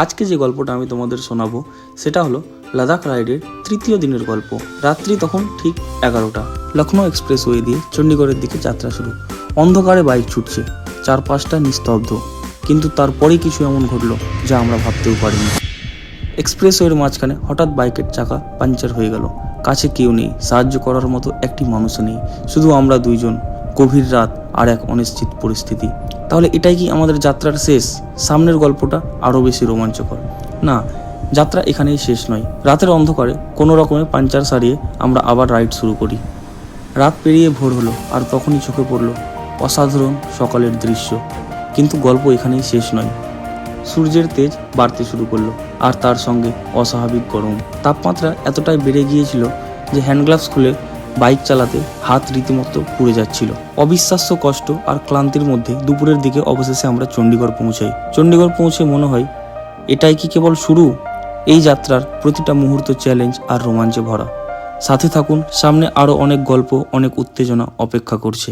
আজকে যে গল্পটা আমি তোমাদের শোনাবো সেটা হলো লাদাখ রাইডের তৃতীয় দিনের গল্প। রাত্রি তখন ঠিক 11টা। লখনৌ এক্সপ্রেসওয়ে দিয়ে চণ্ডীগড়ের দিকে যাত্রা শুরু। অন্ধকারে বাইক ছুটছে, চারপাশটা নিস্তব্ধ, কিন্তু তারপরেই কিছু এমন ঘটলো যা আমরা ভাবতেও পারিনি। এক্সপ্রেসওয়ের মাঝখানে হঠাৎ বাইকের চাকা পাঞ্চার হয়ে গেল। কাছে কেউ নেই, সাহায্য করার মতো একটি মানুষ নেই, শুধু আমরা দুইজন, গভীর রাত আর এক অনিশ্চিত পরিস্থিতি। তাহলে এটাই কি আমাদের যাত্রার শেষ? সামনের গল্পটা আরও বেশি রোমাঞ্চকর। না, যাত্রা এখানেই শেষ নয়। রাতের অন্ধকারে কোনো রকমে পাঞ্চার সারিয়ে আমরা আবার রাইড শুরু করি। রাত পেরিয়ে ভোর হলো, আর তখনই চোখে পড়ল অসাধারণ সকালের দৃশ্য। কিন্তু গল্প এখানেই শেষ নয়। সূর্যের তেজ বাড়তে শুরু করলো, আর তার সঙ্গে অস্বাভাবিক গরম। তাপমাত্রা এতটাই বেড়ে গিয়েছিল যে হ্যান্ডগ্লাভস খুলে বাইক চালাতে হাত রীতিমতো পুড়ে যাচ্ছিল। অবিশ্বাস্য কষ্ট আর ক্লান্তির মধ্যে দুপুরের দিকে অবশেষে আমরা চণ্ডীগড় পৌঁছাই। চণ্ডীগড় পৌঁছে মনে হয় এটাই কি কেবল শুরু? এই যাত্রার প্রতিটা মুহূর্ত চ্যালেঞ্জ আর রোমাঞ্চে ভরা। সাথে থাকুন, সামনে আরও অনেক গল্প, অনেক উত্তেজনা অপেক্ষা করছে।